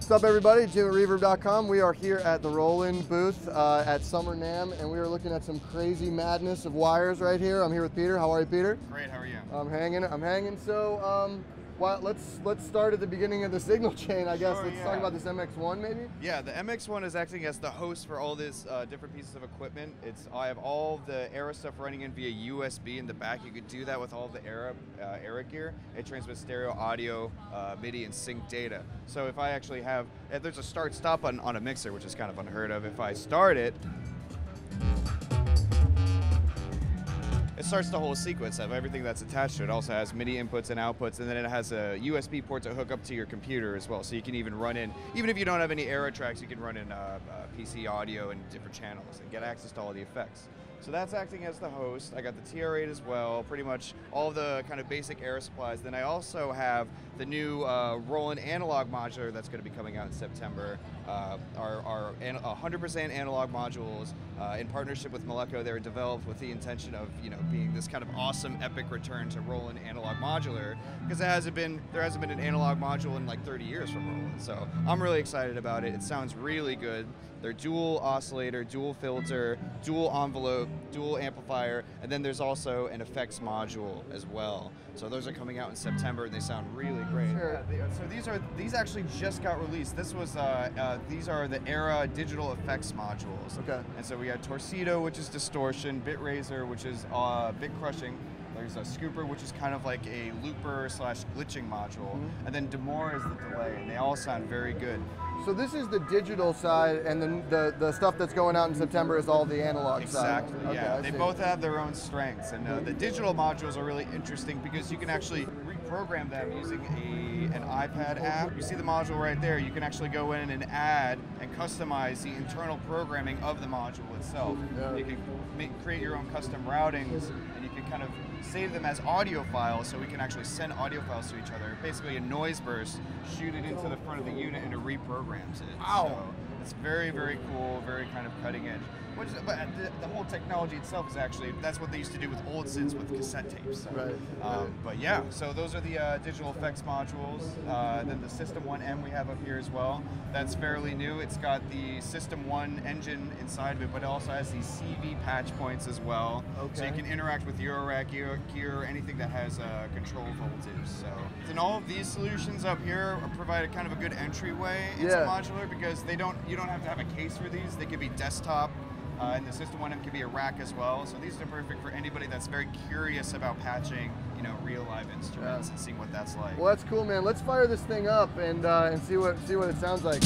What's up, everybody? Jim at Reverb.com. We are here at the Roland booth at Summer NAMM, and we are looking at some crazy madness of wires right here. I'm here with Peter. How are you, Peter? Great. How are you? I'm hanging. So, let's start at the beginning of the signal chain, I guess. Sure, let's talk about this MX1, maybe. Yeah, the MX1 is acting as the host for all these different pieces of equipment. I have all the AIRA stuff running in via USB in the back. You could do that with all the AIRA gear. It transmits stereo, audio, MIDI, and sync data. So if I actually have, if there's a start-stop button on a mixer, which is kind of unheard of, if I start it, it starts the whole sequence of everything that's attached to it. It also has MIDI inputs and outputs, and then it has a USB port to hook up to your computer as well. So you can even run in, even if you don't have any AIRA tracks, you can run in PC audio and different channels and get access to all the effects. So that's acting as the host. I got the TR-8 as well, pretty much all the kind of basic AIRA supplies. Then I also have the new Roland analog modular that's going to be coming out in September. Our 100% analog modules in partnership with Modular. They were developed with the intention of being this kind of awesome epic return to Roland analog modular, because there hasn't been an analog module in like 30 years from Roland. So I'm really excited about it. It sounds really good. They're dual oscillator, dual filter, dual envelope, dual amplifier, and then there's also an effects module as well. So those are coming out in September, and they sound really great. Sure. So these actually just got released. This was these are the AIRA digital effects modules. Okay. And so we had Torcido, which is distortion, Bitraiser, which is bit crushing. There's a Scooper, which is kind of like a looper / glitching module, and then Demore is the delay, and they all sound very good. So this is the digital side, and then the stuff that's going out in September is all the analog side. Exactly, yeah. They both have their own strengths, and the digital modules are really interesting because you can actually reprogram them using an iPad app. You see the module right there. You can actually go in and add and customize the internal programming of the module itself. Yeah. You can create your own custom routings, and you can kind of save them as audio files, so we can actually send audio files to each other. Basically a noise burst, shoot it into the front of the unit, and it reprograms it. Wow. So it's very, very cool, very kind of cutting edge. But the whole technology itself is actually, that's what they used to do with old synths with cassette tapes. So, right. But yeah, so those are the digital effects modules. Then the System 1M we have up here as well. That's fairly new. It's got the System 1 engine inside of it, but it also has these CV patch points as well. Okay. So you can interact with Eurorack gear, anything that has control voltage. So, and all of these solutions up here provide a kind of a good entryway into modular, because you don't have to have a case for these. They could be desktop. And the System 1M can be a rack as well. So these are perfect for anybody that's very curious about patching, real live instruments and seeing what that's like. Well, that's cool, man. Let's fire this thing up and see what it sounds like.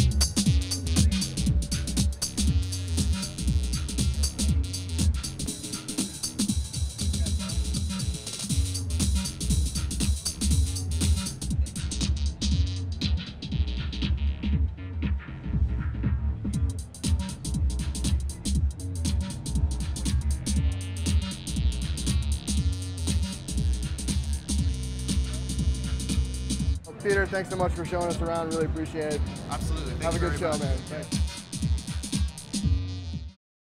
Peter, thanks so much for showing us around. Really appreciate it. Absolutely. Have a good show, man. Thanks.